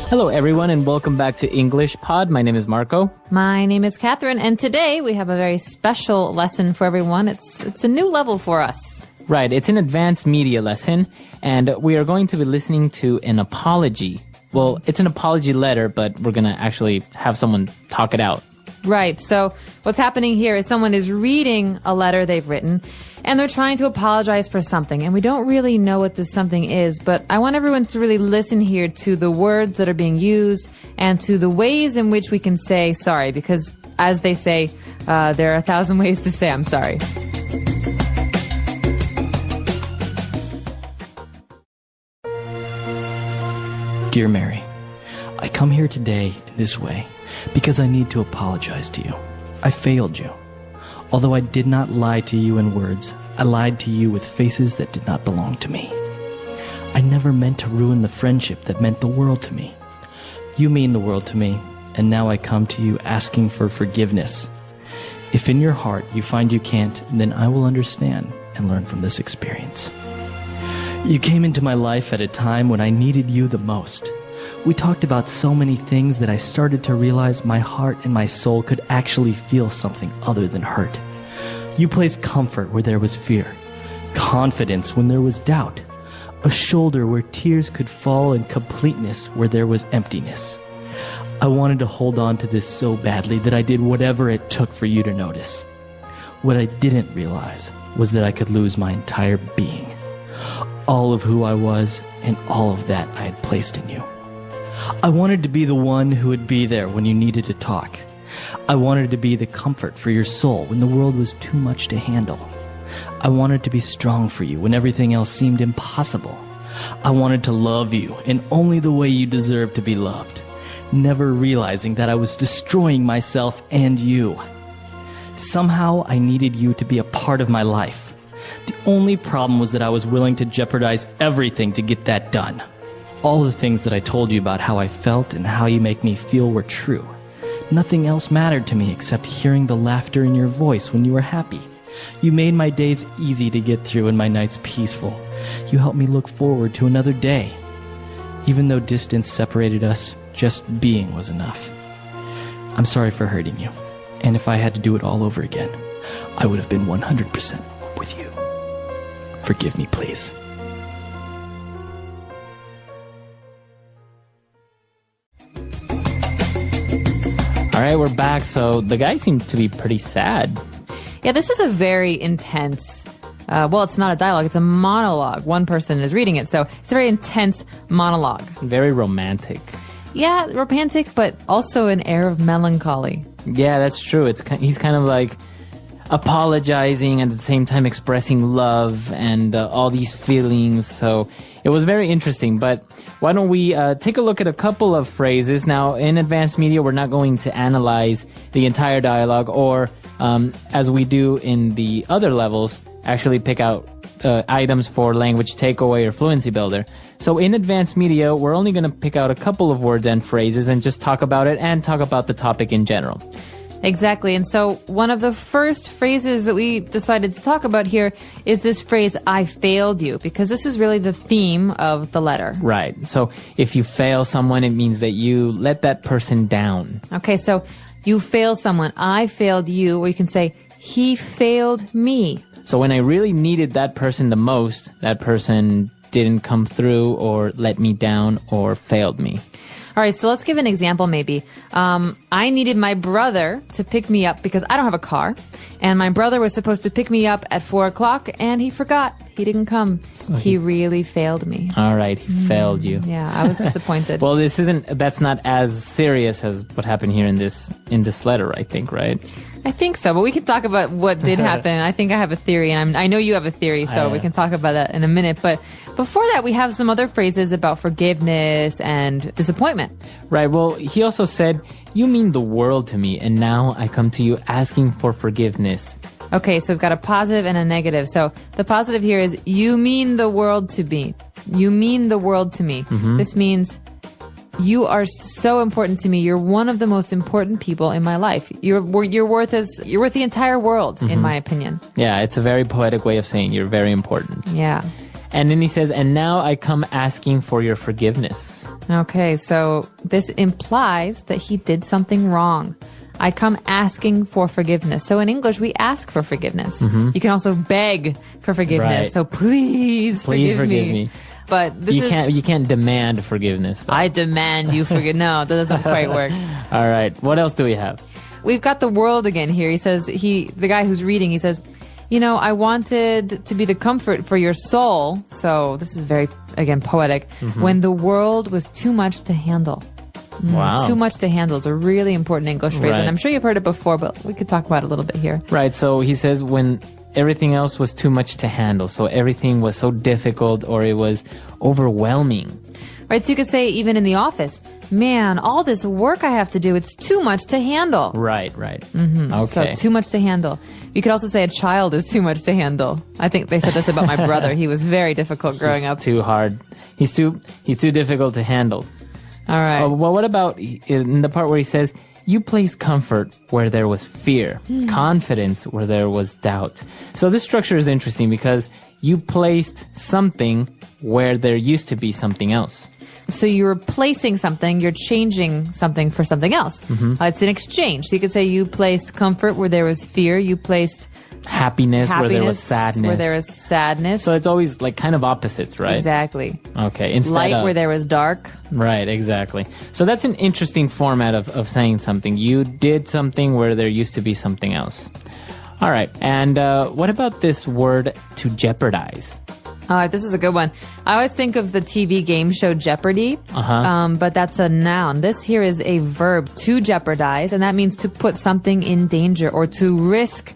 Hello, everyone, and welcome back to English Pod. My name is Marco. My name is Catherine, and today we have a very special lesson for everyone. It's a new level for us. Right, it's an advanced media lesson, and we are going to be listening to an apology. Well, it's an apology letter, but we're going to actually have someone talk it out. Right, so what's happening here is someone is reading a letter they've written, and they're trying to apologize for something, and we don't really know what this something is, but I want everyone to really listen here to the words that are being used and to the ways in which we can say sorry, because as they say, there are 1,000 ways to say I'm sorry. Dear Mary, I come here today in this way because I need to apologize to you. I failed you. Although I did not lie to you in words, I lied to you with faces that did not belong to me. I never meant to ruin the friendship that meant the world to me. You mean the world to me, and now I come to you asking for forgiveness. If in your heart you find you can't, then I will understand and learn from this experience. You came into my life at a time when I needed you the most. We talked about so many things that I started to realize my heart and my soul could actually feel something other than hurt. You placed comfort where there was fear, confidence when there was doubt, a shoulder where tears could fall, and completeness where there was emptiness. I wanted to hold on to this so badly that I did whatever it took for you to notice. What I didn't realize was that I could lose my entire being, all of who I was and all of that I had placed in you. I wanted to be the one who would be there when you needed to talk. I wanted to be the comfort for your soul when the world was too much to handle. I wanted to be strong for you when everything else seemed impossible. I wanted to love you in only the way you deserved to be loved, never realizing that I was destroying myself and you. Somehow I needed you to be a part of my life. The only problem was that I was willing to jeopardize everything to get that done. All the things that I told you about how I felt and how you make me feel were true. Nothing else mattered to me except hearing the laughter in your voice when you were happy. You made my days easy to get through and my nights peaceful. You helped me look forward to another day. Even though distance separated us, just being was enough. I'm sorry for hurting you, and if I had to do it all over again, I would have been 100% with you. Forgive me, please. All right, we're back. So the guy seemed to be pretty sad. Yeah, this is a very intense, well, it's not a dialogue, it's a monologue. One person is reading it, so it's a very intense monologue. Very romantic. Yeah, romantic, but also an air of melancholy. Yeah, that's true. He's kind of like apologizing and at the same time expressing love and all these feelings. So it was very interesting, but why don't we take a look at a couple of phrases. Now, in advanced media, we're not going to analyze the entire dialogue or, as we do in the other levels, actually pick out items for language takeaway or fluency builder. So in advanced media, we're only going to pick out a couple of words and phrases and just talk about it and talk about the topic in general. Exactly. And so one of the first phrases that we decided to talk about here is this phrase, I failed you, because this is really the theme of the letter. Right. So if you fail someone, it means that you let that person down. Okay, so you fail someone, I failed you, or you can say, he failed me. So when I really needed that person the most, that person didn't come through or let me down or failed me. All right, so let's give an example maybe. I needed my brother to pick me up because I don't have a car. And my brother was supposed to pick me up at 4 o'clock and he forgot. He didn't come. So he really failed me. All right, he failed you. Yeah, I was disappointed. Well, that's not as serious as what happened here in this letter, I think, right? I think so, but we can talk about what did happen. I think I have a theory, and I know you have a theory, so we can talk about that in a minute. But before that, we have some other phrases about forgiveness and disappointment. Right, well, he also said, you mean the world to me, and now I come to you asking for forgiveness. Okay, so we've got a positive and a negative. So the positive here is, you mean the world to me. You mean the world to me. Mm-hmm. This means you are so important to me. You're one of the most important people in my life. You're worth the entire world, in my opinion. Yeah, it's a very poetic way of saying you're very important. Yeah. And then he says, and now I come asking for your forgiveness. Okay, so this implies that he did something wrong. I come asking for forgiveness. So in English, we ask for forgiveness. You can also beg for forgiveness. Right. So please forgive me. But this You can't demand forgiveness, though. I demand you forgive. No, that doesn't quite work. All right. What else do we have? We've got the world again here. He says, the guy who's reading, he says, I wanted to be the comfort for your soul. So this is very, again, poetic. When the world was too much to handle. Wow. Too much to handle is a really important English phrase. Right. And I'm sure you've heard it before, but we could talk about it a little bit here. Right. So he says when everything else was too much to handle. So everything was so difficult or it was overwhelming. Right. So you could say even in the office, man, all this work I have to do, it's too much to handle. Right. Okay. So too much to handle. You could also say a child is too much to handle. I think they said this about my brother. He was very difficult growing up. Too hard. He's too difficult to handle. All right. Well, what about in the part where he says, you place comfort where there was fear, confidence where there was doubt. So this structure is interesting because you placed something where there used to be something else. So you're replacing something, you're changing something for something else. It's an exchange. So you could say you placed comfort where there was fear, you placed happiness where there was sadness. Where there was sadness. So it's always like kind of opposites, right? Exactly. Okay. Instead Light of, where there was dark. Right, exactly. So that's an interesting format of saying something. You did something where there used to be something else. All right. And what about this word to jeopardize? All right, this is a good one. I always think of the TV game show Jeopardy, but that's a noun. This here is a verb, to jeopardize, and that means to put something in danger or to risk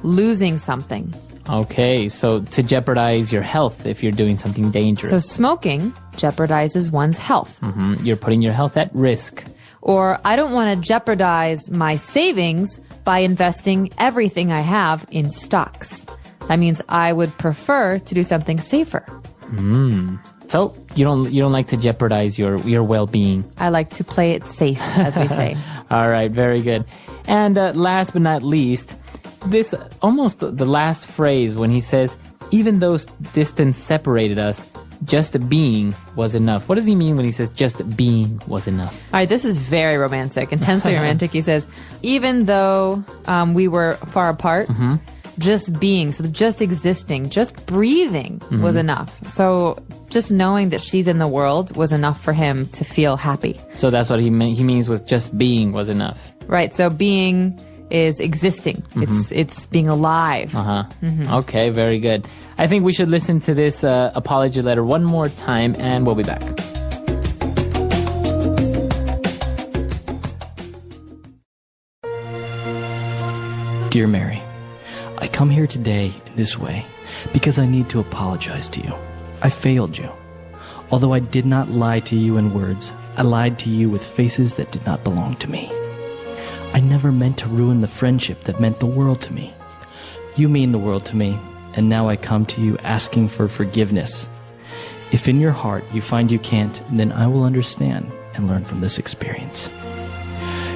losing something. Okay, so to jeopardize your health if you're doing something dangerous. So smoking jeopardizes one's health. You're putting your health at risk. Or I don't want to jeopardize my savings by investing everything I have in stocks. That means I would prefer to do something safer. So you don't like to jeopardize your well-being. I like to play it safe, as we say. All right, very good. And last but not least, this almost the last phrase when he says, even though distance separated us, just being was enough. What does he mean when he says just being was enough? All right, this is very romantic, intensely romantic. He says, even though we were far apart, just being, so just existing, just breathing was enough. So just knowing that she's in the world was enough for him to feel happy. So that's what he means with just being was enough. Right, so being is existing. It's being alive. Okay, very good. I think we should listen to this apology letter one more time and we'll be back. Dear Mary, I come here today in this way because I need to apologize to you. I failed you. Although I did not lie to you in words, I lied to you with faces that did not belong to me. I never meant to ruin the friendship that meant the world to me. You mean the world to me, and now I come to you asking for forgiveness. If in your heart you find you can't, then I will understand and learn from this experience.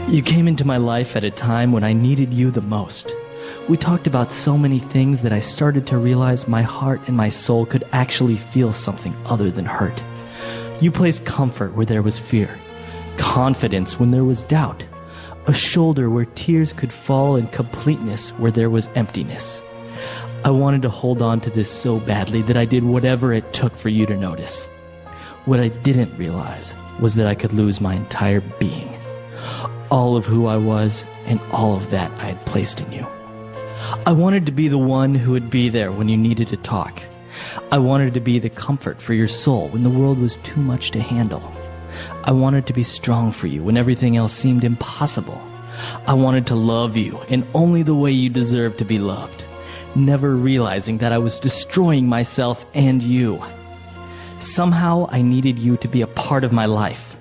You came into my life at a time when I needed you the most. We talked about so many things that I started to realize my heart and my soul could actually feel something other than hurt. You placed comfort where there was fear, confidence when there was doubt, a shoulder where tears could fall and completeness where there was emptiness. I wanted to hold on to this so badly that I did whatever it took for you to notice. What I didn't realize was that I could lose my entire being, all of who I was and all of that I had placed in you. I wanted to be the one who would be there when you needed to talk. I wanted to be the comfort for your soul when the world was too much to handle. I wanted to be strong for you when everything else seemed impossible. I wanted to love you in only the way you deserve to be loved, never realizing that I was destroying myself and you. Somehow I needed you to be a part of my life.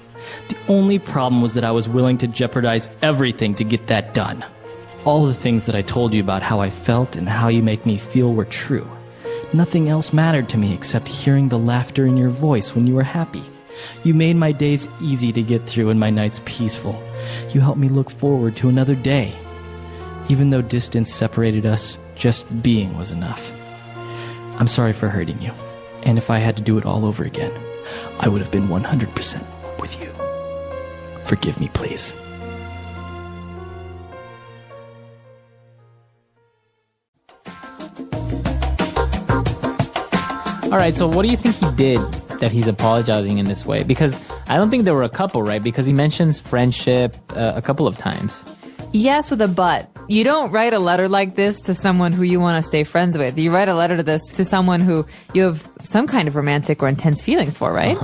The only problem was that I was willing to jeopardize everything to get that done. All the things that I told you about how I felt and how you make me feel were true. Nothing else mattered to me except hearing the laughter in your voice when you were happy. You made my days easy to get through and my nights peaceful. You helped me look forward to another day. Even though distance separated us, just being was enough. I'm sorry for hurting you. And if I had to do it all over again, I would have been 100% with you. Forgive me, please. All right, so what do you think he did that he's apologizing in this way? Because I don't think they were a couple, right? Because he mentions friendship a couple of times. Yes, with a but. You don't write a letter like this to someone who you want to stay friends with. You write a letter to someone who you have some kind of romantic or intense feeling for, right?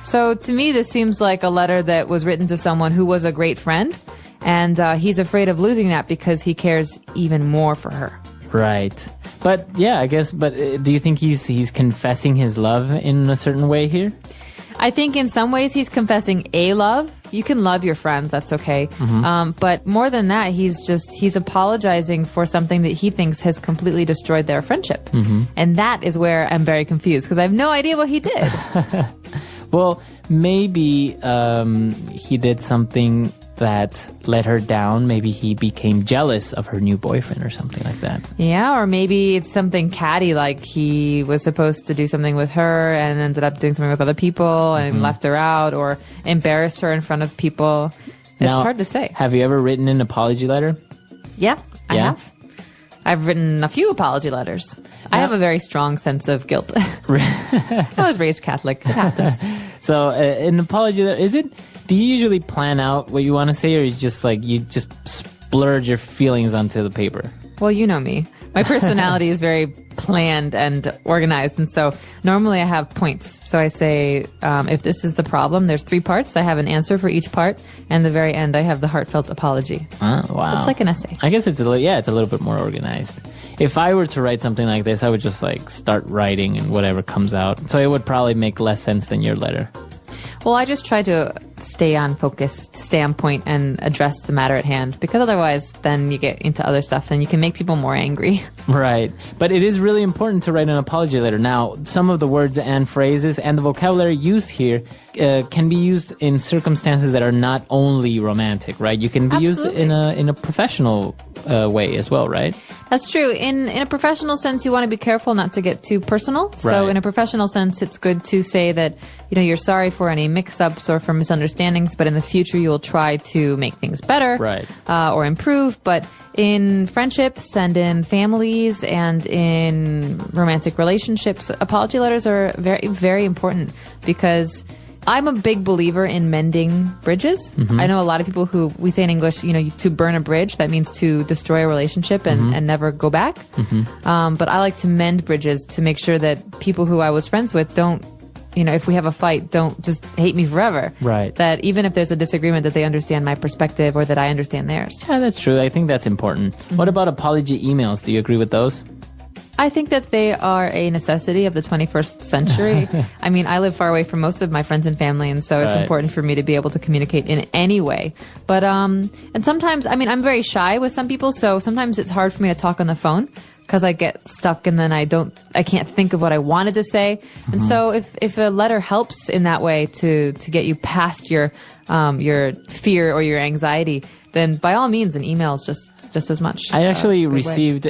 So to me, this seems like a letter that was written to someone who was a great friend, and he's afraid of losing that because he cares even more for her. Right. But yeah, I guess, but do you think he's confessing his love in a certain way here? I think in some ways he's confessing a love. You can love your friends, that's okay. But more than that, he's apologizing for something that he thinks has completely destroyed their friendship. And that is where I'm very confused because I have no idea what he did. Well, maybe he did something that let her down. Maybe he became jealous of her new boyfriend or something like that. Yeah, or maybe it's something catty, like he was supposed to do something with her and ended up doing something with other people and left her out or embarrassed her in front of people. It's hard to say. Have you ever written an apology letter? Yeah, I have. I've written a few apology letters. I have a very strong sense of guilt. I was raised Catholic. It happens. So an apology letter, do you usually plan out what you want to say, or you just splurge your feelings onto the paper? Well, you know me. My personality is very planned and organized, and so normally I have points. So I say, if this is the problem, there's 3 parts. I have an answer for each part, and at the very end, I have the heartfelt apology. Oh, wow. It's like an essay. I guess it's a little bit more organized. If I were to write something like this, I would just start writing and whatever comes out. So it would probably make less sense than your letter. Well, I just try to stay on focus, stay on point, and address the matter at hand, because otherwise then you get into other stuff and you can make people more angry. Right. But it is really important to write an apology letter. Now, some of the words and phrases and the vocabulary used here can be used in circumstances that are not only romantic, right? You can be used in a professional way as well, right? That's true. In a professional sense, you want to be careful not to get too personal. So in a professional sense, it's good to say that, you're sorry for any mix-ups or for misunderstandings, but in the future you will try to make things better, right, or improve. But in friendships and in families and in romantic relationships, apology letters are very, very important, because I'm a big believer in mending bridges. I know a lot of people who, we say in English, to burn a bridge, that means to destroy a relationship and never go back. But I like to mend bridges to make sure that people who I was friends with don't, if we have a fight, don't just hate me forever. Right. That even if there's a disagreement, that they understand my perspective or that I understand theirs. Yeah, that's true. I think that's important. What about apology emails? Do you agree with those? I think that they are a necessity of the 21st century. I mean, I live far away from most of my friends and family, and so it's important for me to be able to communicate in any way. But, and sometimes, I'm very shy with some people, so sometimes it's hard for me to talk on the phone because I get stuck and then I can't think of what I wanted to say. And so if a letter helps in that way to get you past your fear or your anxiety, then by all means, an email is just as much. I actually received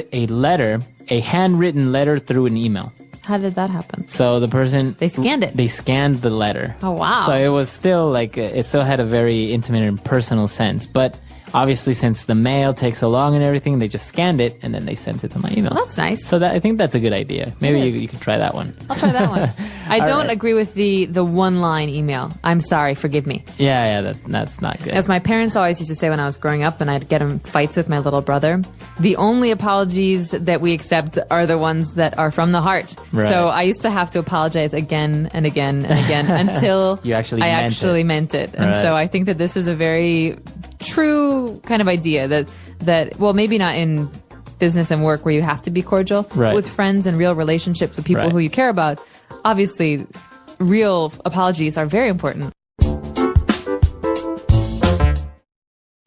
a handwritten letter through an email. How did that happen? So the person... They scanned it. They scanned the letter. Oh, wow. So it was still it still had a very intimate and personal sense. But obviously, since the mail takes so long and everything, they just scanned it and then they sent it to my email. Well, that's nice. So I think that's a good idea. Maybe you could try that one. I'll try that one. I don't agree with the one-line email. I'm sorry, forgive me. Yeah, that's not good. As my parents always used to say when I was growing up and I'd get in fights with my little brother, the only apologies that we accept are the ones that are from the heart. Right. So I used to have to apologize again and again and again until you actually meant it. And so I think that this is a very true kind of idea that well, maybe not in business and work where you have to be cordial, but with friends and real relationships with people who you care about, obviously real apologies are very important.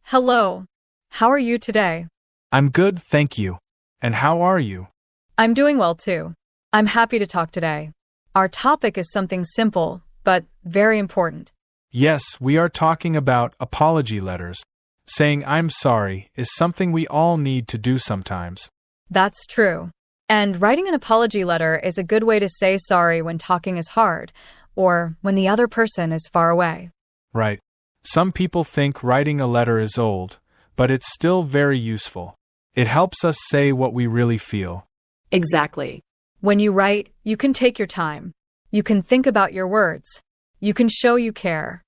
Hello. How are you today? I'm good, thank you. And how are you? I'm doing well too. I'm happy to talk today. Our topic is something simple, but very important. Yes, we are talking about apology letters. Saying I'm sorry is something we all need to do sometimes. That's true. And writing an apology letter is a good way to say sorry when talking is hard or when the other person is far away. Right. Some people think writing a letter is old, but it's still very useful. It helps us say what we really feel. Exactly. When you write, you can take your time. You can think about your words. You can show you care.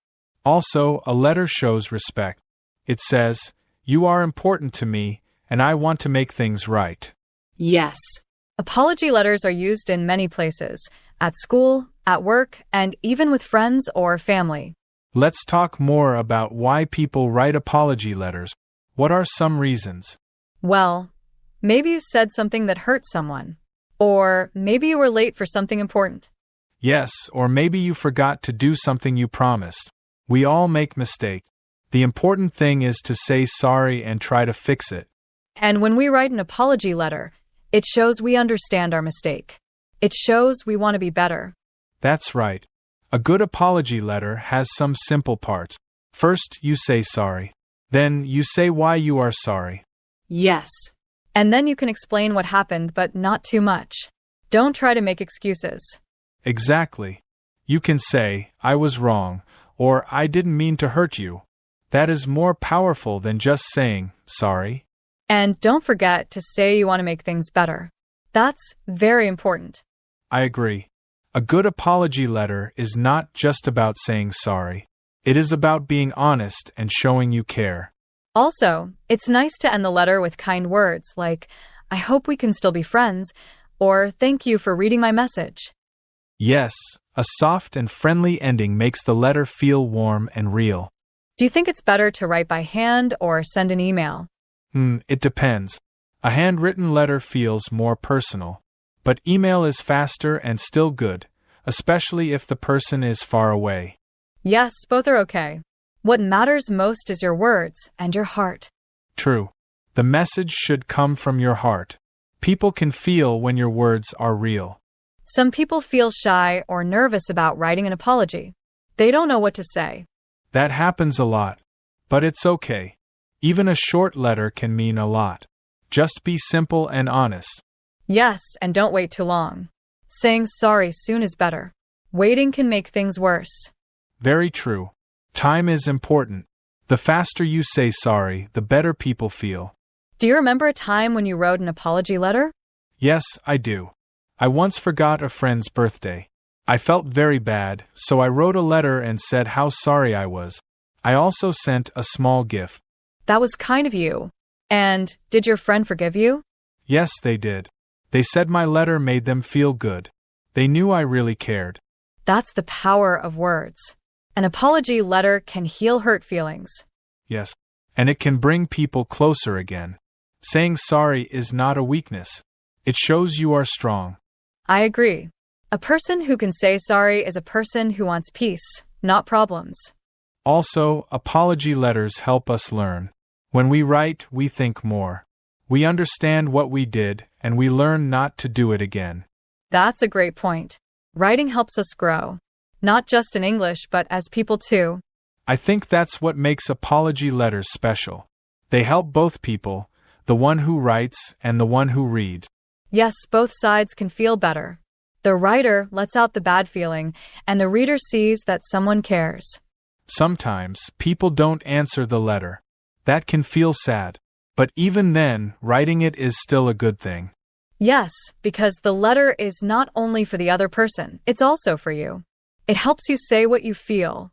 Also, a letter shows respect. It says, "You are important to me, and I want to make things right." Yes. Apology letters are used in many places, at school, at work, and even with friends or family. Let's talk more about why people write apology letters. What are some reasons? Well, maybe you said something that hurt someone. Or maybe you were late for something important. Yes, or maybe you forgot to do something you promised. We all make mistakes. The important thing is to say sorry and try to fix it. And when we write an apology letter, it shows we understand our mistake. It shows we want to be better. That's right. A good apology letter has some simple parts. First, you say sorry. Then, you say why you are sorry. Yes. And then you can explain what happened, but not too much. Don't try to make excuses. Exactly. You can say, "I was wrong," or "I didn't mean to hurt you." That is more powerful than just saying, "Sorry." And don't forget to say you want to make things better. That's very important. I agree. A good apology letter is not just about saying sorry. It is about being honest and showing you care. Also, it's nice to end the letter with kind words like, "I hope we can still be friends," or "Thank you for reading my message." Yes, a soft and friendly ending makes the letter feel warm and real. Do you think it's better to write by hand or send an email? It depends. A handwritten letter feels more personal. But email is faster and still good, especially if the person is far away. Yes, both are okay. What matters most is your words and your heart. True. The message should come from your heart. People can feel when your words are real. Some people feel shy or nervous about writing an apology. They don't know what to say. That happens a lot. But it's okay. Even a short letter can mean a lot. Just be simple and honest. Yes, and don't wait too long. Saying sorry soon is better. Waiting can make things worse. Very true. Time is important. The faster you say sorry, the better people feel. Do you remember a time when you wrote an apology letter? Yes, I do. I once forgot a friend's birthday. I felt very bad, so I wrote a letter and said how sorry I was. I also sent a small gift. That was kind of you. And did your friend forgive you? Yes, they did. They said my letter made them feel good. They knew I really cared. That's the power of words. An apology letter can heal hurt feelings. Yes. And it can bring people closer again. Saying sorry is not a weakness. It shows you are strong. I agree. A person who can say sorry is a person who wants peace, not problems. Also, apology letters help us learn. When we write, we think more. We understand what we did, and we learn not to do it again. That's a great point. Writing helps us grow. Not just in English, but as people too. I think that's what makes apology letters special. They help both people, the one who writes and the one who reads. Yes, both sides can feel better. The writer lets out the bad feeling, and the reader sees that someone cares. Sometimes, people don't answer the letter. That can feel sad. But even then, writing it is still a good thing. Yes, because the letter is not only for the other person, it's also for you. It helps you say what you feel.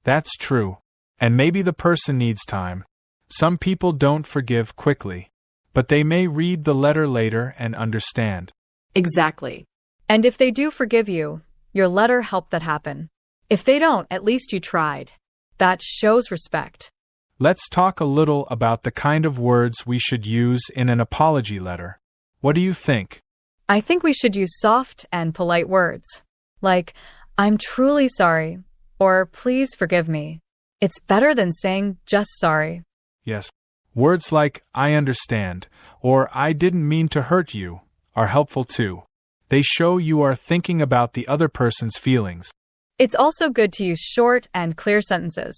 That's true. And maybe the person needs time. Some people don't forgive quickly. But they may read the letter later and understand. Exactly. And if they do forgive you, your letter helped that happen. If they don't, at least you tried. That shows respect. Let's talk a little about the kind of words we should use in an apology letter. What do you think? I think we should use soft and polite words. Like, "I'm truly sorry," or "Please forgive me." It's better than saying just sorry. Yes. Words like "I understand" or "I didn't mean to hurt you" are helpful too. They show you are thinking about the other person's feelings. It's also good to use short and clear sentences.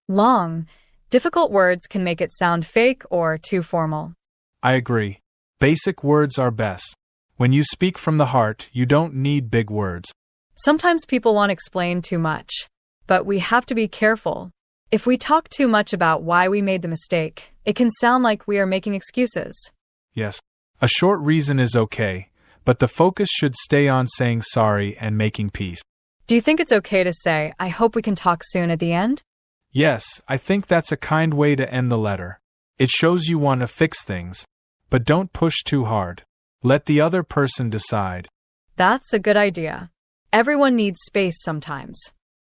Long, difficult words can make it sound fake or too formal. I agree. Basic words are best. When you speak from the heart, you don't need big words. Sometimes people want to explain too much, but we have to be careful. If we talk too much about why we made the mistake, it can sound like we are making excuses. Yes, a short reason is okay, but the focus should stay on saying sorry and making peace. Do you think it's okay to say, I hope we can talk soon at the end? Yes, I think that's a kind way to end the letter. It shows you want to fix things. But don't push too hard. Let the other person decide. That's a good idea. Everyone needs space sometimes.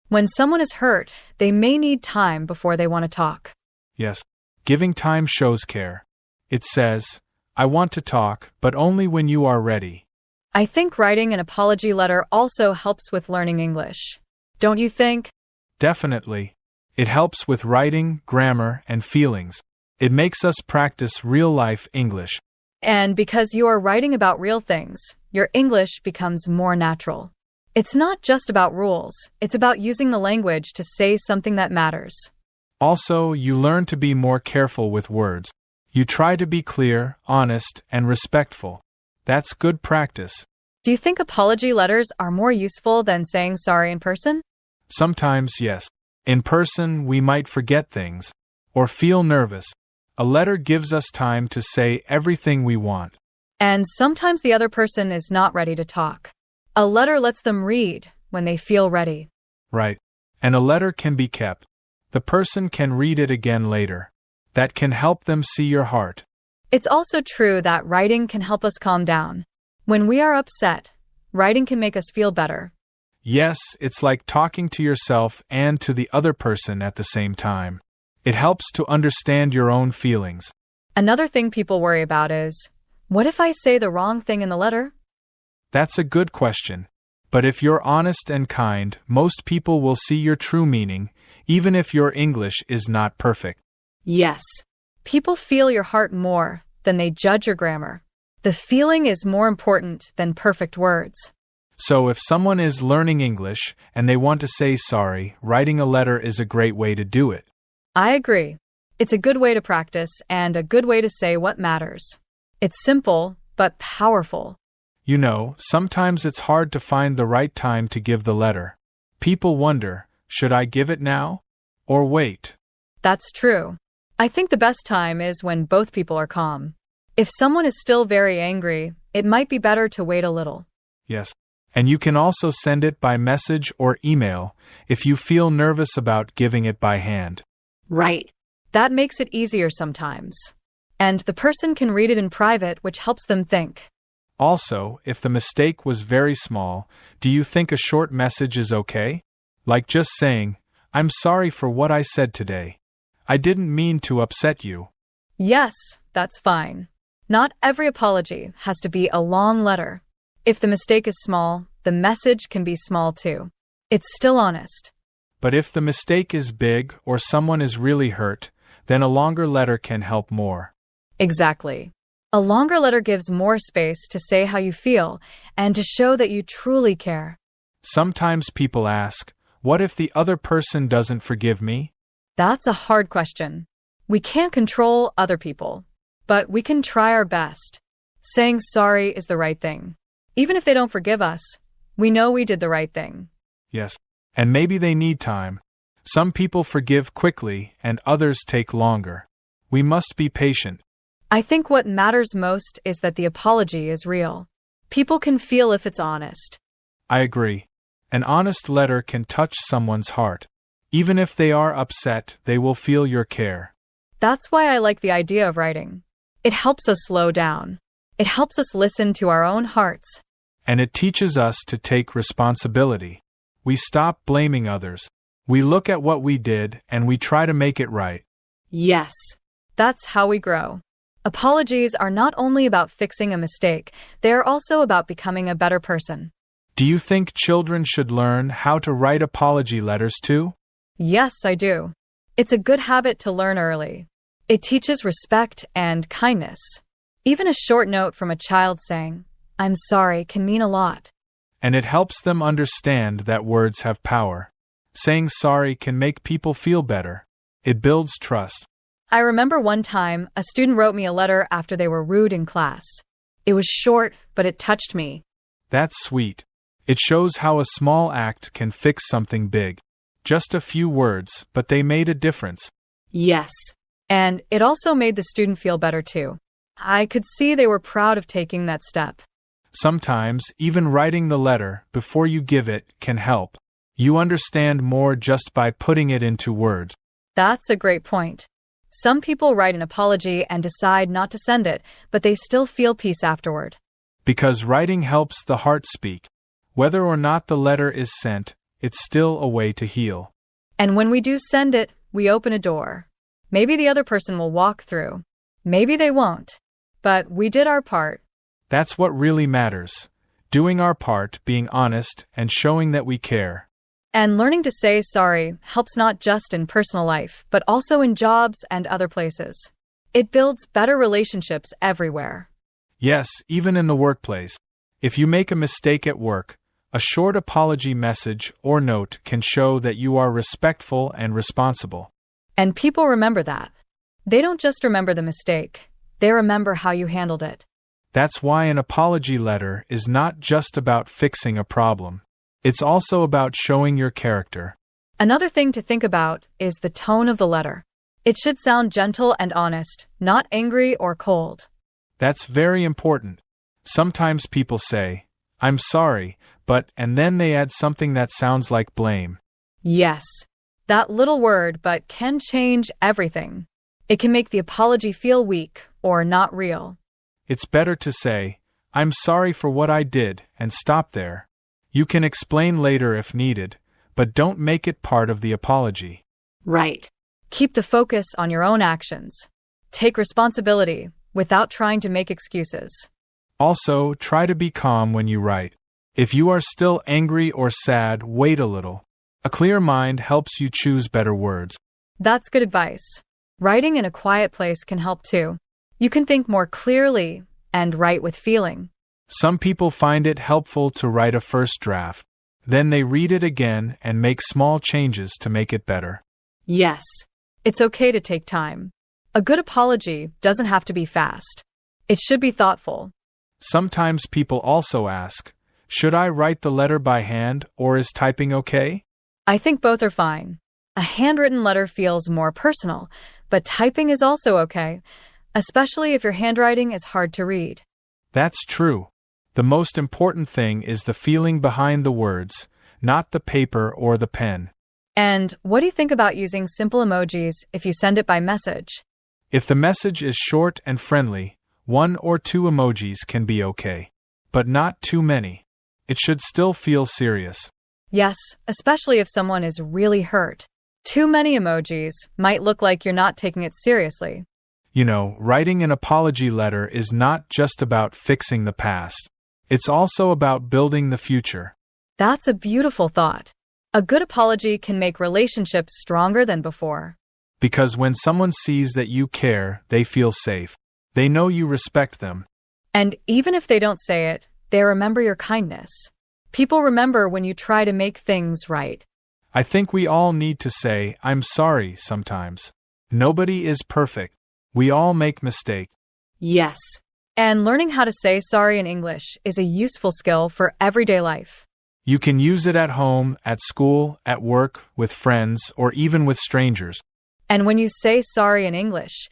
When someone is hurt, they may need time before they want to talk. Yes, giving time shows care. It says, I want to talk, but only when you are ready. I think writing an apology letter also helps with learning English. Don't you think? Definitely. It helps with writing, grammar, and feelings. It makes us practice real-life English. And because you are writing about real things, your English becomes more natural. It's not just about rules, it's about using the language to say something that matters. Also, you learn to be more careful with words. You try to be clear, honest, and respectful. That's good practice. Do you think apology letters are more useful than saying sorry in person? Sometimes, yes. In person, we might forget things, or feel nervous. A letter gives us time to say everything we want. And sometimes the other person is not ready to talk. A letter lets them read when they feel ready. Right. And a letter can be kept. The person can read it again later. That can help them see your heart. It's also true that writing can help us calm down. When we are upset, writing can make us feel better. Yes, it's like talking to yourself and to the other person at the same time. It helps to understand your own feelings. Another thing people worry about is, what if I say the wrong thing in the letter? That's a good question. But if you're honest and kind, most people will see your true meaning, even if your English is not perfect. Yes. People feel your heart more than they judge your grammar. The feeling is more important than perfect words. So if someone is learning English and they want to say sorry, writing a letter is a great way to do it. I agree. It's a good way to practice and a good way to say what matters. It's simple, but powerful. You know, sometimes it's hard to find the right time to give the letter. People wonder, should I give it now? Or wait? That's true. I think the best time is when both people are calm. If someone is still very angry, it might be better to wait a little. Yes. And you can also send it by message or email if you feel nervous about giving it by hand. Right. That makes it easier sometimes. And the person can read it in private, which helps them think. Also, if the mistake was very small, do you think a short message is okay? Like just saying, I'm sorry for what I said today. I didn't mean to upset you. Yes, that's fine. Not every apology has to be a long letter. If the mistake is small, the message can be small too. It's still honest. But if the mistake is big or someone is really hurt, then a longer letter can help more. Exactly. A longer letter gives more space to say how you feel and to show that you truly care. Sometimes people ask, what if the other person doesn't forgive me? That's a hard question. We can't control other people, but we can try our best. Saying sorry is the right thing. Even if they don't forgive us, we know we did the right thing. Yes, and maybe they need time. Some people forgive quickly and others take longer. We must be patient. I think what matters most is that the apology is real. People can feel if it's honest. I agree. An honest letter can touch someone's heart. Even if they are upset, they will feel your care. That's why I like the idea of writing. It helps us slow down. It helps us listen to our own hearts. And it teaches us to take responsibility. We stop blaming others. We look at what we did and we try to make it right. Yes. That's how we grow. Apologies are not only about fixing a mistake, they are also about becoming a better person. Do you think children should learn how to write apology letters too? Yes, I do. It's a good habit to learn early. It teaches respect and kindness. Even a short note from a child saying, I'm sorry, can mean a lot. And it helps them understand that words have power. Saying sorry can make people feel better. It builds trust. I remember one time, a student wrote me a letter after they were rude in class. It was short, but it touched me. That's sweet. It shows how a small act can fix something big. Just a few words, but they made a difference. Yes. And it also made the student feel better too. I could see they were proud of taking that step. Sometimes, even writing the letter before you give it can help. You understand more just by putting it into words. That's a great point. Some people write an apology and decide not to send it, but they still feel peace afterward. Because writing helps the heart speak. Whether or not the letter is sent, it's still a way to heal. And when we do send it, we open a door. Maybe the other person will walk through. Maybe they won't. But we did our part. That's what really matters. Doing our part, being honest, and showing that we care. And learning to say sorry helps not just in personal life, but also in jobs and other places. It builds better relationships everywhere. Yes, even in the workplace. If you make a mistake at work, a short apology message or note can show that you are respectful and responsible. And people remember that. They don't just remember the mistake. They remember how you handled it. That's why an apology letter is not just about fixing a problem. It's also about showing your character. Another thing to think about is the tone of the letter. It should sound gentle and honest, not angry or cold. That's very important. Sometimes people say, "I'm sorry," but and then they add something that sounds like blame. Yes, that little word but can change everything. It can make the apology feel weak or not real. It's better to say, "I'm sorry for what I did," and stop there. You can explain later if needed, but don't make it part of the apology. Right. Keep the focus on your own actions. Take responsibility without trying to make excuses. Also, try to be calm when you write. If you are still angry or sad, wait a little. A clear mind helps you choose better words. That's good advice. Writing in a quiet place can help too. You can think more clearly and write with feeling. Some people find it helpful to write a first draft. Then they read it again and make small changes to make it better. Yes, it's okay to take time. A good apology doesn't have to be fast. It should be thoughtful. Sometimes people also ask, should I write the letter by hand or is typing okay? I think both are fine. A handwritten letter feels more personal, but typing is also okay, especially if your handwriting is hard to read. That's true. The most important thing is the feeling behind the words, not the paper or the pen. And what do you think about using simple emojis if you send it by message? If the message is short and friendly, 1 or 2 emojis can be okay. But not too many. It should still feel serious. Yes, especially if someone is really hurt. Too many emojis might look like you're not taking it seriously. You know, writing an apology letter is not just about fixing the past. It's also about building the future. That's a beautiful thought. A good apology can make relationships stronger than before. Because when someone sees that you care, they feel safe. They know you respect them. And even if they don't say it, they remember your kindness. People remember when you try to make things right. I think we all need to say, "I'm sorry," sometimes. Nobody is perfect. We all make mistakes. Yes. And learning how to say sorry in English is a useful skill for everyday life. You can use it at home, at school, at work, with friends, or even with strangers. And when you say sorry in English,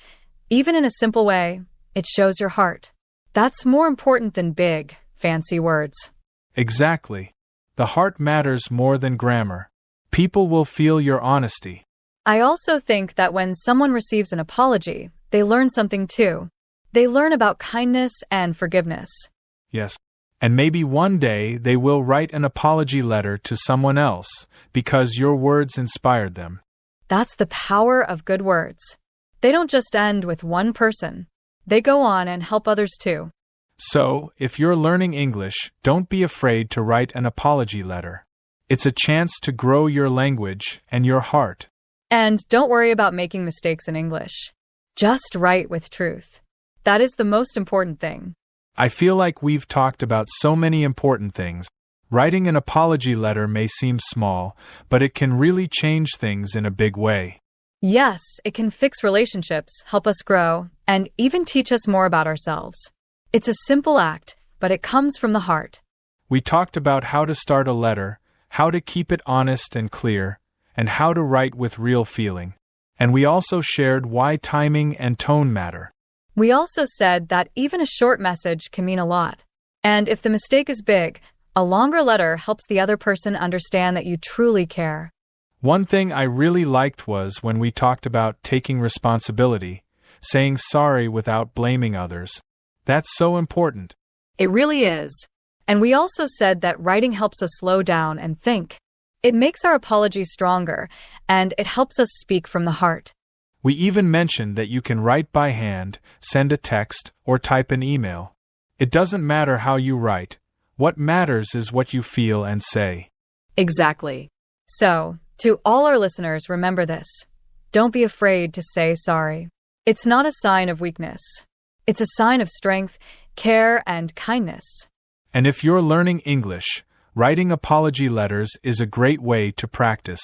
even in a simple way, it shows your heart. That's more important than big, fancy words. Exactly. The heart matters more than grammar. People will feel your honesty. I also think that when someone receives an apology, they learn something too. They learn about kindness and forgiveness. Yes. And maybe one day they will write an apology letter to someone else because your words inspired them. That's the power of good words. They don't just end with one person. They go on and help others too. So, if you're learning English, don't be afraid to write an apology letter. It's a chance to grow your language and your heart. And don't worry about making mistakes in English. Just write with truth. That is the most important thing. I feel like we've talked about so many important things. Writing an apology letter may seem small, but it can really change things in a big way. Yes, it can fix relationships, help us grow, and even teach us more about ourselves. It's a simple act, but it comes from the heart. We talked about how to start a letter, how to keep it honest and clear, and how to write with real feeling. And we also shared why timing and tone matter. We also said that even a short message can mean a lot. And if the mistake is big, a longer letter helps the other person understand that you truly care. One thing I really liked was when we talked about taking responsibility, saying sorry without blaming others. That's so important. It really is. And we also said that writing helps us slow down and think. It makes our apology stronger, and it helps us speak from the heart. We even mentioned that you can write by hand, send a text, or type an email. It doesn't matter how you write. What matters is what you feel and say. Exactly. So, to all our listeners, remember this. Don't be afraid to say sorry. It's not a sign of weakness. It's a sign of strength, care, and kindness. And if you're learning English, writing apology letters is a great way to practice.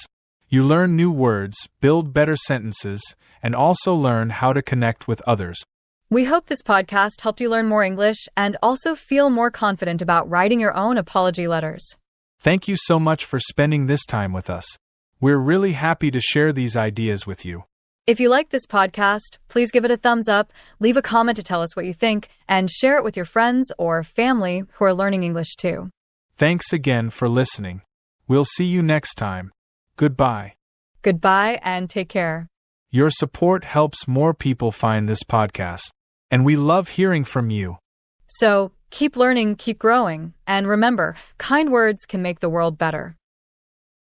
You learn new words, build better sentences, and also learn how to connect with others. We hope this podcast helped you learn more English and also feel more confident about writing your own apology letters. Thank you so much for spending this time with us. We're really happy to share these ideas with you. If you like this podcast, please give it a thumbs up, leave a comment to tell us what you think, and share it with your friends or family who are learning English too. Thanks again for listening. We'll see you next time. Goodbye. Goodbye and take care. Your support helps more people find this podcast, and we love hearing from you. So, keep learning, keep growing, and remember, kind words can make the world better.